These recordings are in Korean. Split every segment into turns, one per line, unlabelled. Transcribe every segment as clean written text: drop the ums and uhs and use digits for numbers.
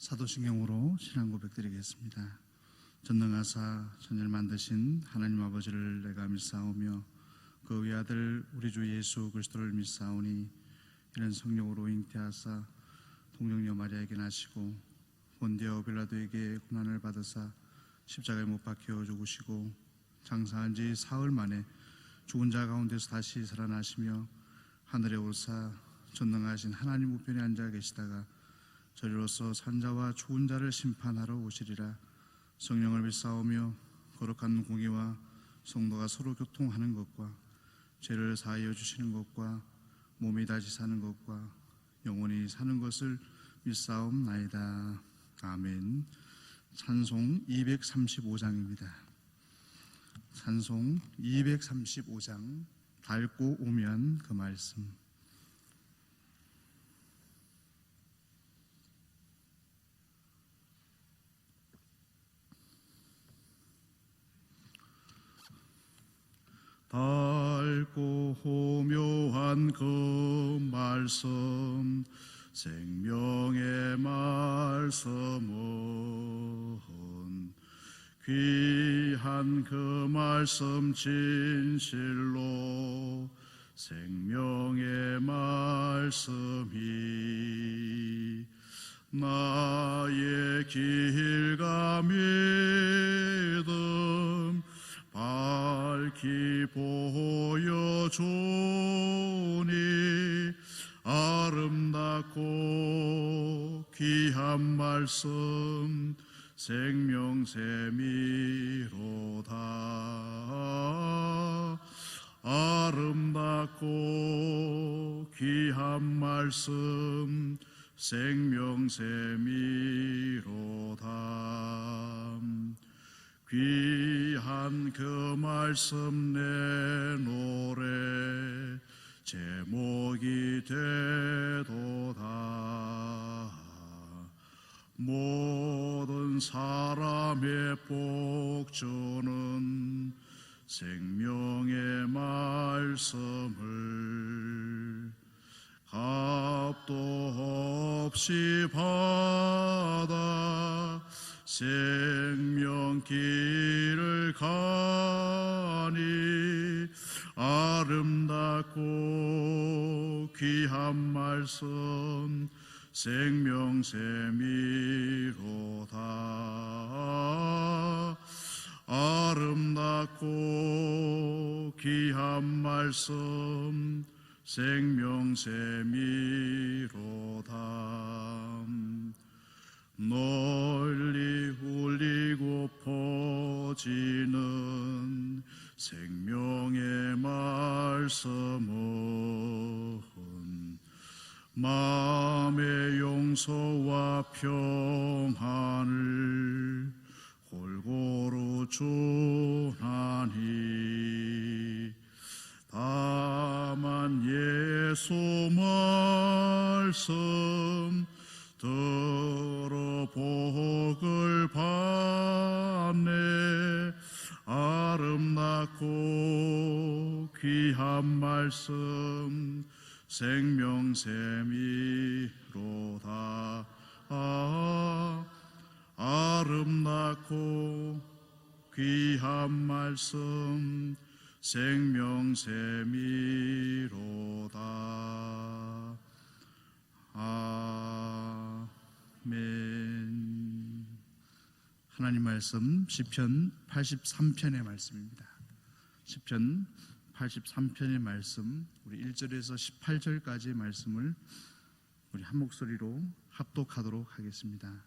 사도신경으로 신앙 고백드리겠습니다. 전능하사 천지를 만드신 하나님 아버지를 내가 믿사오며 그 외아들 우리 주 예수 그리스도를 믿사오니 이는 성령으로 잉태하사 동정녀 마리아에게 나시고 본디오 빌라도에게 고난을 받으사 십자가에 못 박혀 죽으시고 장사한 지 사흘 만에 죽은 자 가운데서 다시 살아나시며 하늘에 오르사 전능하신 하나님 우편에 앉아 계시다가 저리로서 산자와 죽은 자를 심판하러 오시리라. 성령을 믿사오며 거룩한 공의와 성도가 서로 교통하는 것과 죄를 사하여 주시는 것과 몸이 다시 사는 것과 영원히 사는 것을 믿사옵나이다. 아멘. 찬송 235장입니다. 찬송 235장 밟고 오면 그 말씀. 밟고 오묘한 그 말씀, 생명의 말씀은 귀한 그 말씀 진실로 생명의 말씀이 나의 길과 믿음 밝히 보여주니 아름답고 귀한 말씀 생명샘이로다. 아름답고 귀한 말씀 생명샘이로다. 귀한 그 말씀 내 노래 제목이 되도다. 모든 사람의 복주는 생명의 말씀을 값도 없이 받아 생명길을 가니 아름답고 귀한 말씀 생명샘이로다. 아름답고 귀한 말씀 생명샘이로다. 널리 울리고 퍼지는 생명의 말씀은 마음의 용서와 평안을 골고루 주나니 다만 예수 말씀 들어 복을 받네. 아름답고 귀한 말씀 생명샘이로다. 아름답고 귀한 말씀 생명샘이로다. 아멘. 하나님 말씀 시편 83편의 말씀입니다. 시편 83편의 말씀, 우리 1절에서 18절까지의 말씀을 우리 한 목소리로 합독하도록 하겠습니다.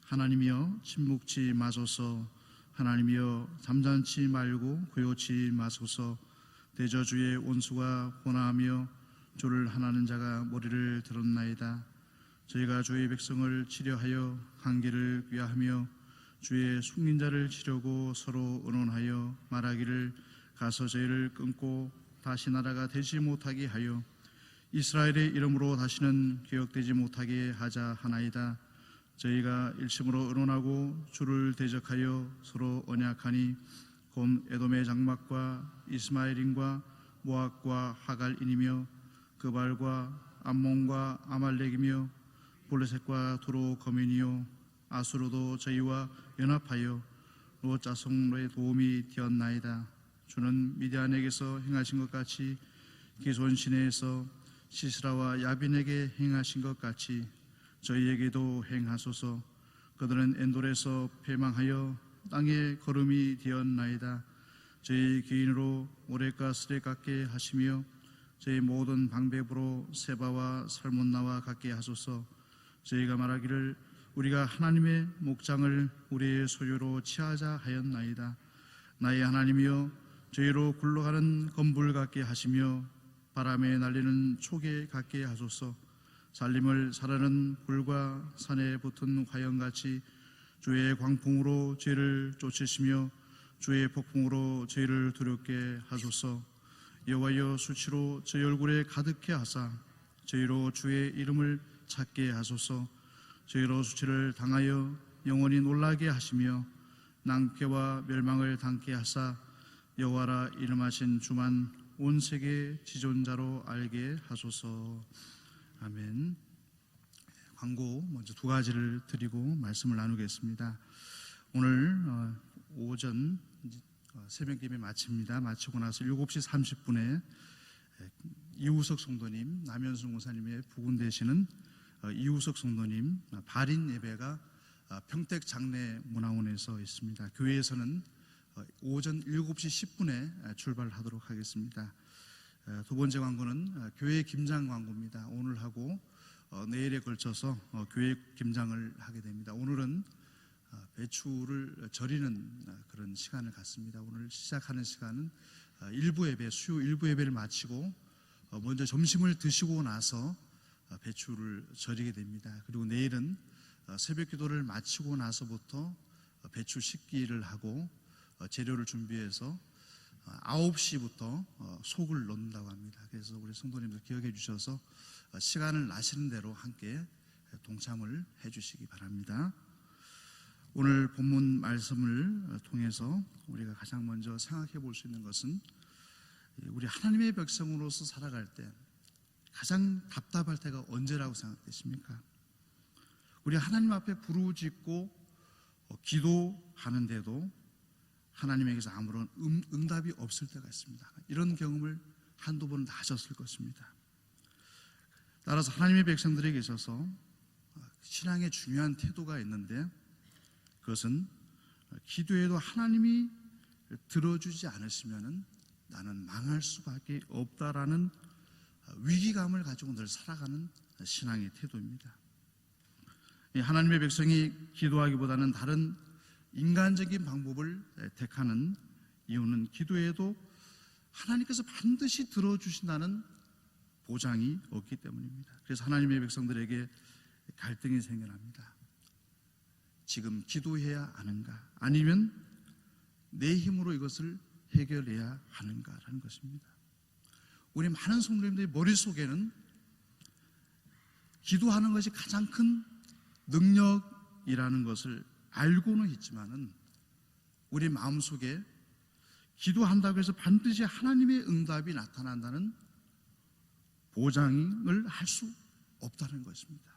하나님이여 침묵치 마소서. 하나님이여 잠잠치 말고 고요치 마소서. 대저주의 온수가 호나하며 주를 하나는 자가 머리를 들었나이다. 저희가 주의 백성을 치려하여 한계를 꾀하며 주의 숙린 자를 치려고 서로 의논하여 말하기를 가서 저희를 끊고 다시 나라가 되지 못하게 하여 이스라엘의 이름으로 다시는 기억되지 못하게 하자 하나이다. 저희가 일심으로 의논하고 주를 대적하여 서로 언약하니 곧 에돔의 장막과 이스마엘인과 모압과 하갈인이며 그발과 암몬과 아말렉이며 블레셋과 두로 거민이요 아수르도 저희와 연합하여 롯 자손의 도움이 되었나이다. 주는 미디안에게서 행하신 것 같이 기손 시내에서 시스라와 야빈에게 행하신 것 같이 저희에게도 행하소서. 그들은 엔돌에서 패망하여 땅에 거름이 되었나이다. 저희 기인으로 모렉과 스레 같게 하시며 저희 모든 방백으로 세바와 살몬나와 같게 하소서. 저희가 말하기를 우리가 하나님의 목장을 우리의 소유로 취하자 하였나이다. 나의 하나님이여 저희로 굴러가는 건불 같게 하시며 바람에 날리는 초계 같게 하소서. 살림을 사르는 불과 산에 붙은 화염같이 주의 광풍으로 죄를 쫓으시며 주의 폭풍으로 저희를 두렵게 하소서. 여호와여 수치로 저희 얼굴에 가득해 하사 저희로 주의 이름을 찾게 하소서. 저희로 수치를 당하여 영원히 놀라게 하시며 낭패와 멸망을 당케 하사 여호와라 이름하신 주만 온 세계 지존자로 알게 하소서. 아멘. 광고 먼저 두 가지를 드리고 말씀을 나누겠습니다. 오늘 오전 새벽 예배 마칩니다. 마치고 나서 7시 30분에 이우석 성도님, 남현수 목사님의 부군 되시는 이우석 성도님 발인 예배가 평택 장례 문화원에서 있습니다. 교회에서는 오전 7시 10분에 출발하도록 하겠습니다. 두 번째 광고는 교회 김장 광고입니다. 오늘하고 내일에 걸쳐서 교회 김장을 하게 됩니다. 오늘은 배추를 절이는 그런 시간을 갖습니다. 오늘 시작하는 시간은 일부 예배, 수요 일부 예배를 마치고 먼저 점심을 드시고 나서 배추를 절이게 됩니다. 그리고 내일은 새벽 기도를 마치고 나서부터 배추 씻기를 하고 재료를 준비해서 9시부터 속을 넣는다고 합니다. 그래서 우리 성도님들 기억해 주셔서 시간을 나시는 대로 함께 동참을 해 주시기 바랍니다. 오늘 본문 말씀을 통해서 우리가 가장 먼저 생각해 볼 수 있는 것은 우리 하나님의 백성으로서 살아갈 때 가장 답답할 때가 언제라고 생각되십니까? 우리 하나님 앞에 부르짖고 기도하는데도 하나님에게서 아무런 응답이 없을 때가 있습니다. 이런 경험을 한두 번은 다 하셨을 것입니다. 따라서 하나님의 백성들에게 있어서 신앙의 중요한 태도가 있는데 그것은 기도해도 하나님이 들어주지 않으시면 나는 망할 수밖에 없다라는 위기감을 가지고 늘 살아가는 신앙의 태도입니다. 하나님의 백성이 기도하기보다는 다른 인간적인 방법을 택하는 이유는 기도해도 하나님께서 반드시 들어주신다는 보장이 없기 때문입니다. 그래서 하나님의 백성들에게 갈등이 생겨납니다. 지금 기도해야 하는가, 아니면 내 힘으로 이것을 해결해야 하는가라는 것입니다. 우리 많은 성도님들의 머릿속에는 기도하는 것이 가장 큰 능력이라는 것을 알고는 있지만은 우리 마음속에 기도한다고 해서 반드시 하나님의 응답이 나타난다는 보장을 할 수 없다는 것입니다.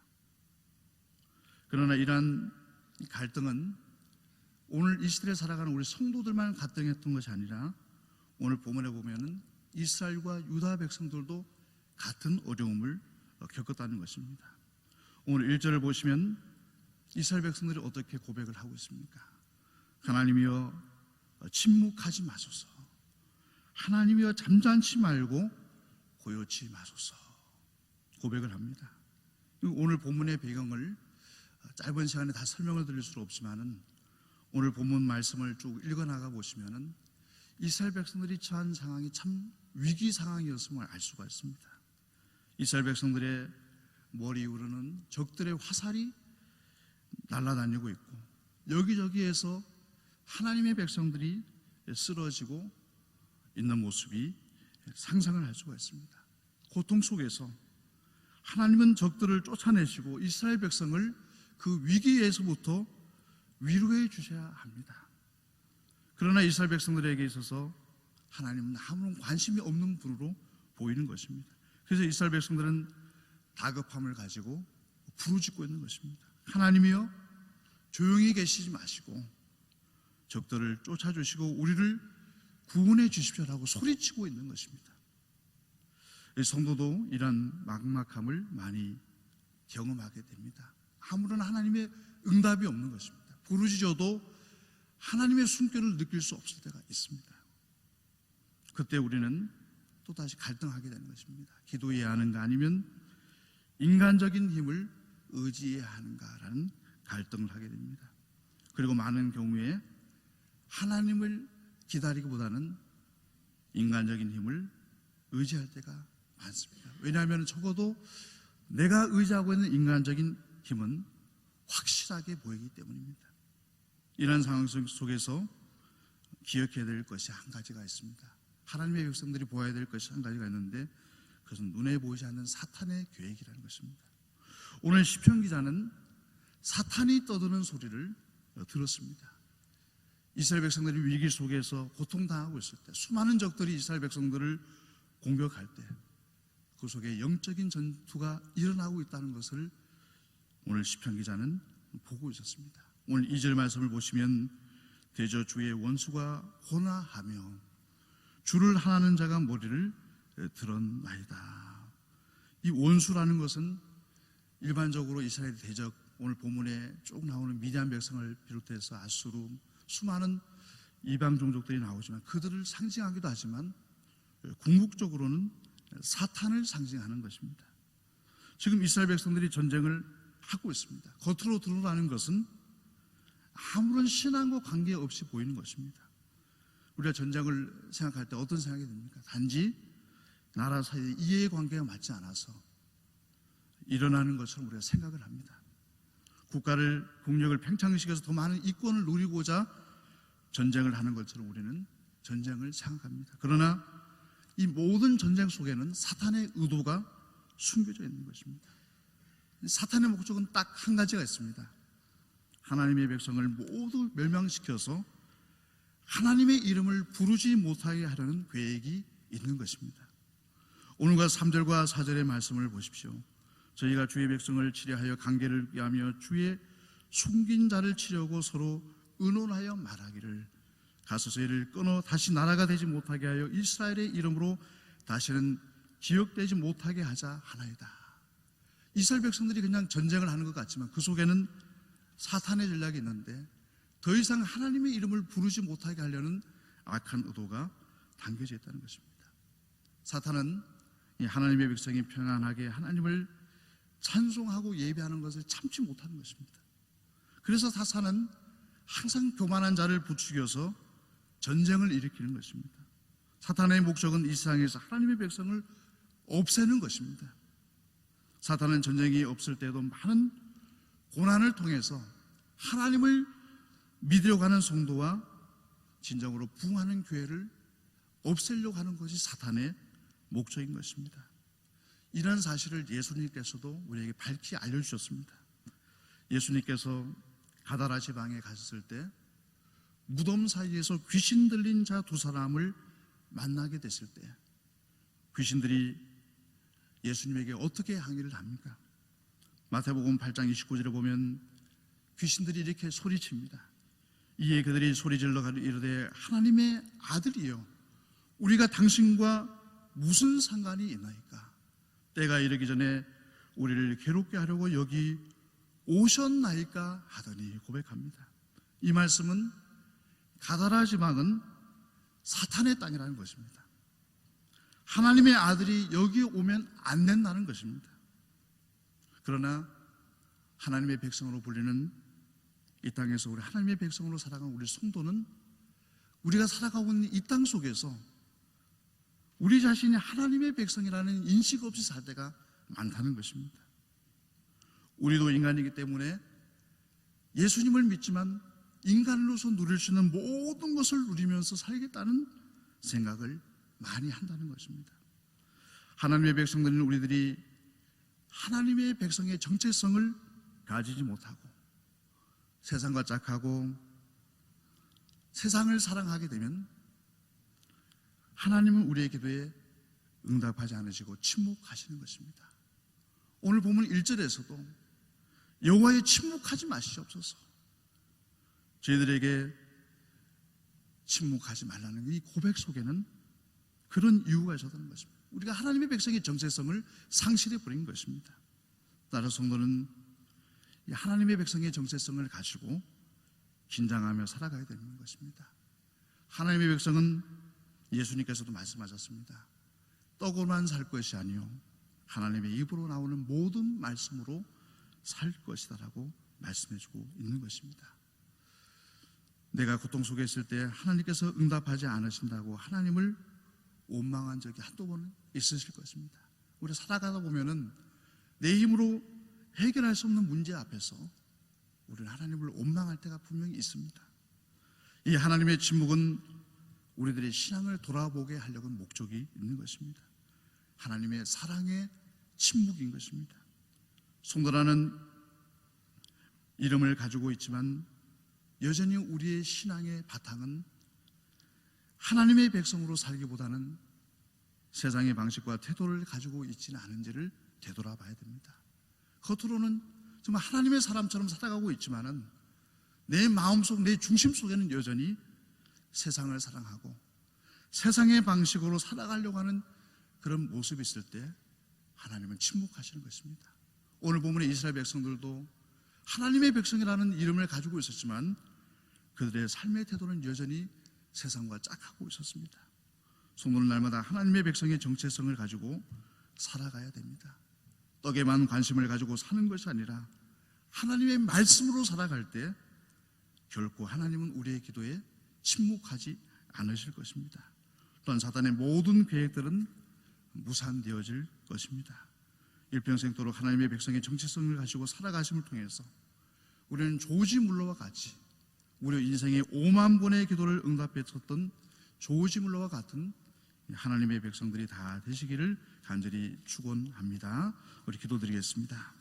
그러나 이러한 갈등은 오늘 이 시대에 살아가는 우리 성도들만 갈등했던 것이 아니라 오늘 본문에 보면은 이스라엘과 유다 백성들도 같은 어려움을 겪었다는 것입니다. 오늘 1절을 보시면 이스라엘 백성들이 어떻게 고백을 하고 있습니까? 하나님이여 침묵하지 마소서, 하나님이여 잠잠치 말고 고요치 마소서 고백을 합니다. 오늘 본문의 배경을 짧은 시간에 다 설명을 드릴 수는 없지만은 오늘 본문 말씀을 쭉 읽어나가 보시면은 이스라엘 백성들이 처한 상황이 참 위기 상황이었음을 알 수가 있습니다. 이스라엘 백성들의 머리 위로는 적들의 화살이 날아다니고 있고 여기저기에서 하나님의 백성들이 쓰러지고 있는 모습이 상상을 할 수가 있습니다. 고통 속에서 하나님은 적들을 쫓아내시고 이스라엘 백성을 그 위기에서부터 위로해 주셔야 합니다. 그러나 이스라엘 백성들에게 있어서 하나님은 아무런 관심이 없는 분으로 보이는 것입니다. 그래서 이스라엘 백성들은 다급함을 가지고 부르짖고 있는 것입니다. 하나님이여 조용히 계시지 마시고 적들을 쫓아주시고 우리를 구원해 주십시오라고 소리치고 있는 것입니다. 성도도 이런 막막함을 많이 경험하게 됩니다. 아무런 하나님의 응답이 없는 것입니다. 부르짖어도 하나님의 숨결을 느낄 수 없을 때가 있습니다. 그때 우리는 또다시 갈등하게 되는 것입니다. 기도해야 하는가 아니면 인간적인 힘을 의지해야 하는가라는 갈등을 하게 됩니다. 그리고 많은 경우에 하나님을 기다리기보다는 인간적인 힘을 의지할 때가 많습니다. 왜냐하면 적어도 내가 의지하고 있는 인간적인 힘은 확실하게 보이기 때문입니다. 이런 상황 속에서 기억해야 될 것이 한 가지가 있습니다. 하나님의 백성들이 보아야 될 것이 한 가지가 있는데 그것은 눈에 보이지 않는 사탄의 계획이라는 것입니다. 오늘 시편 기자는 사탄이 떠드는 소리를 들었습니다. 이스라엘 백성들이 위기 속에서 고통당하고 있을 때, 수많은 적들이 이스라엘 백성들을 공격할 때 그 속에 영적인 전투가 일어나고 있다는 것을 오늘 시편 기자는 보고 있었습니다. 오늘 2절 말씀을 보시면 대저 주의 원수가 호나하며 주를 하는 자가 머리를 들었나이다. 이 원수라는 것은 일반적으로 이스라엘 대적, 오늘 본문에 쭉 나오는 미디안 백성을 비롯해서 아수르, 수많은 이방 종족들이 나오지만 그들을 상징하기도 하지만 궁극적으로는 사탄을 상징하는 것입니다. 지금 이스라엘 백성들이 전쟁을 하고 있습니다. 겉으로 드러나는 것은 아무런 신앙과 관계없이 보이는 것입니다. 우리가 전쟁을 생각할 때 어떤 생각이 듭니까? 단지 나라 사이에 이해관계가 맞지 않아서 일어나는 것처럼 우리가 생각을 합니다. 국력을 팽창시켜서 더 많은 이권을 누리고자 전쟁을 하는 것처럼 우리는 전쟁을 생각합니다. 그러나 이 모든 전쟁 속에는 사탄의 의도가 숨겨져 있는 것입니다. 사탄의 목적은 딱 한 가지가 있습니다. 하나님의 백성을 모두 멸망시켜서 하나님의 이름을 부르지 못하게 하려는 계획이 있는 것입니다. 오늘과 3절과 4절의 말씀을 보십시오. 저희가 주의 백성을 치려하여 관계를 꾀하며 주의 숨긴 자를 치려고 서로 의논하여 말하기를 가서 저희를 끊어 다시 나라가 되지 못하게 하여 이스라엘의 이름으로 다시는 기억되지 못하게 하자 하나이다. 이스라엘 백성들이 그냥 전쟁을 하는 것 같지만 그 속에는 사탄의 전략이 있는데 더 이상 하나님의 이름을 부르지 못하게 하려는 악한 의도가 담겨져 있다는 것입니다. 사탄은 이 하나님의 백성이 평안하게 하나님을 찬송하고 예배하는 것을 참지 못하는 것입니다. 그래서 사탄은 항상 교만한 자를 부추겨서 전쟁을 일으키는 것입니다. 사탄의 목적은 이 세상에서 하나님의 백성을 없애는 것입니다. 사탄은 전쟁이 없을 때도 많은 고난을 통해서 하나님을 믿으려고 하는 성도와 진정으로 부흥하는 교회를 없애려고 하는 것이 사탄의 목적인 것입니다. 이런 사실을 예수님께서도 우리에게 밝히 알려주셨습니다. 예수님께서 가다라 지방에 가셨을 때 무덤 사이에서 귀신 들린 자 두 사람을 만나게 됐을 때 귀신들이 예수님에게 어떻게 항의를 합니까? 마태복음 8장 29절에 보면 귀신들이 이렇게 소리칩니다. 이에 그들이 소리질러 이르되 하나님의 아들이여 우리가 당신과 무슨 상관이 있나이까? 때가 이르기 전에 우리를 괴롭게 하려고 여기 오셨나이까 하더니 고백합니다. 이 말씀은 가다라 지방은 사탄의 땅이라는 것입니다. 하나님의 아들이 여기 오면 안 된다는 것입니다. 그러나 하나님의 백성으로 불리는 이 땅에서 우리 하나님의 백성으로 살아가는 우리 성도는 우리가 살아가고 있는 이 땅 속에서 우리 자신이 하나님의 백성이라는 인식 없이 살 때가 많다는 것입니다. 우리도 인간이기 때문에 예수님을 믿지만 인간으로서 누릴 수 있는 모든 것을 누리면서 살겠다는 생각을 많이 한다는 것입니다. 하나님의 백성들은 우리들이 하나님의 백성의 정체성을 가지지 못하고 세상과 짝하고 세상을 사랑하게 되면 하나님은 우리의 기도에 응답하지 않으시고 침묵하시는 것입니다. 오늘 보면 1절에서도 여호와여 침묵하지 마시옵소서. 저희들에게 침묵하지 말라는 이 고백 속에는 그런 이유가 있었다는 것입니다. 우리가 하나님의 백성의 정체성을 상실해 버린 것입니다. 따라서 성도는 하나님의 백성의 정체성을 가지고 긴장하며 살아가야 되는 것입니다. 하나님의 백성은 예수님께서도 말씀하셨습니다. 떡으로만 살 것이 아니요 하나님의 입으로 나오는 모든 말씀으로 살 것이다라고 말씀해주고 있는 것입니다. 내가 고통 속에 있을 때 하나님께서 응답하지 않으신다고 하나님을 원망한 적이 한두 번은 있으실 것입니다. 우리 살아가다 보면은 내 힘으로 해결할 수 없는 문제 앞에서 우리는 하나님을 원망할 때가 분명히 있습니다. 이 하나님의 침묵은 우리들의 신앙을 돌아보게 하려는 목적이 있는 것입니다. 하나님의 사랑의 침묵인 것입니다. 성도라는 이름을 가지고 있지만 여전히 우리의 신앙의 바탕은 하나님의 백성으로 살기보다는 세상의 방식과 태도를 가지고 있지는 않은지를 되돌아봐야 됩니다. 겉으로는 정말 하나님의 사람처럼 살아가고 있지만은 내 마음속, 내 중심 속에는 여전히 세상을 사랑하고 세상의 방식으로 살아가려고 하는 그런 모습이 있을 때 하나님은 침묵하시는 것입니다. 오늘 본문의 이스라엘 백성들도 하나님의 백성이라는 이름을 가지고 있었지만 그들의 삶의 태도는 여전히 세상과 짝하고 있었습니다. 성도는 날마다 하나님의 백성의 정체성을 가지고 살아가야 됩니다. 떡에만 관심을 가지고 사는 것이 아니라 하나님의 말씀으로 살아갈 때 결코 하나님은 우리의 기도에 침묵하지 않으실 것입니다. 또한 사단의 모든 계획들은 무산되어질 것입니다. 일평생도록 하나님의 백성의 정체성을 가지고 살아가심을 통해서 우리는 조지 물러와 같이 우리 인생의 5만 번의 기도를 응답했었던 조지 물러와 같은 하나님의 백성들이 다 되시기를 간절히 축원합니다. 우리 기도드리겠습니다.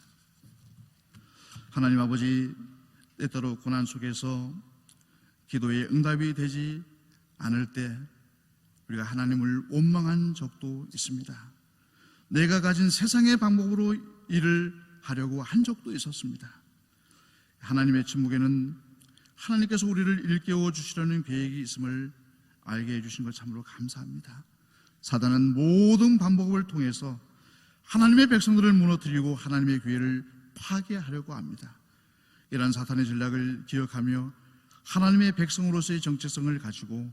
하나님 아버지, 때때로 고난 속에서 기도의 응답이 되지 않을 때 우리가 하나님을 원망한 적도 있습니다. 내가 가진 세상의 방법으로 일을 하려고 한 적도 있었습니다. 하나님의 침묵에는 하나님께서 우리를 일깨워 주시려는 계획이 있음을 알게 해주신 것 참으로 감사합니다. 사단은 모든 방법을 통해서 하나님의 백성들을 무너뜨리고 하나님의 교회를 파괴하려고 합니다. 이러한 사탄의 전략을 기억하며 하나님의 백성으로서의 정체성을 가지고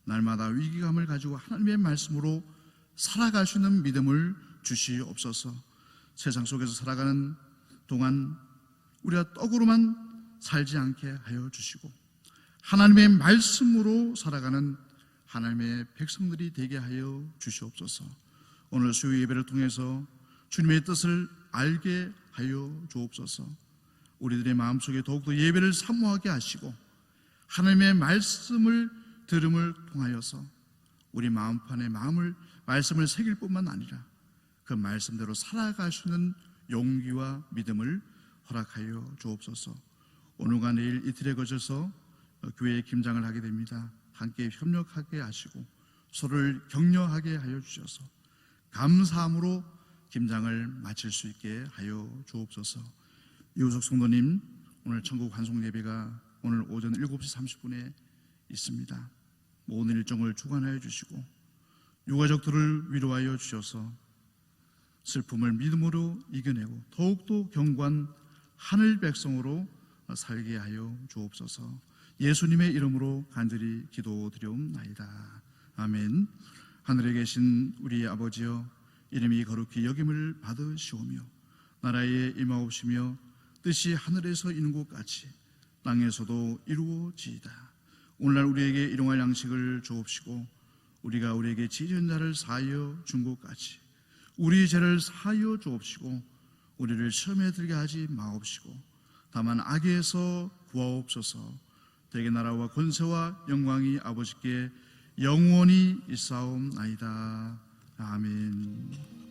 날마다 위기감을 가지고 하나님의 말씀으로 살아갈 수 있는 믿음을 주시옵소서. 세상 속에서 살아가는 동안 우리가 떡으로만 살지 않게 하여 주시고 하나님의 말씀으로 살아가는 하나님의 백성들이 되게 하여 주시옵소서. 오늘 수요 예배를 통해서 주님의 뜻을 알게 하여 주옵소서. 우리들의 마음속에 더욱더 예배를 사모하게 하시고 하나님의 말씀을 들음을 통하여서 우리 마음판에 말씀을 새길 뿐만 아니라 그 말씀대로 살아갈 수 있는 용기와 믿음을 허락하여 주옵소서. 오늘과 내일 이틀에 걸쳐서 교회에 김장을 하게 됩니다. 함께 협력하게 하시고 서로를 격려하게 하여 주셔서 감사함으로 김장을 마칠 수 있게 하여 주옵소서. 이우석 성도님, 오늘 천국 환송 예배가 오늘 오전 7시 30분에 있습니다. 모든 일정을 주관하여 주시고 유가족들을 위로하여 주셔서 슬픔을 믿음으로 이겨내고 더욱더 견고한 하늘 백성으로 살게 하여 주옵소서. 예수님의 이름으로 간절히 기도드리옵나이다. 아멘. 하늘에 계신 우리 아버지여, 이름이 거룩히 여김을 받으시오며 나라에 임하옵시며 뜻이 하늘에서 이룬 것 같이 땅에서도 이루어지이다. 오늘날 우리에게 일용할 양식을 주옵시고 우리가 우리에게 지은 자를 사하여 준 것 같이 우리 죄를 사하여 주옵시고 우리를 시험에 들게 하지 마옵시고 다만 악에서 구하옵소서. 대개 나라와 권세와 영광이 아버지께 영원히 있사옵나이다. 아멘.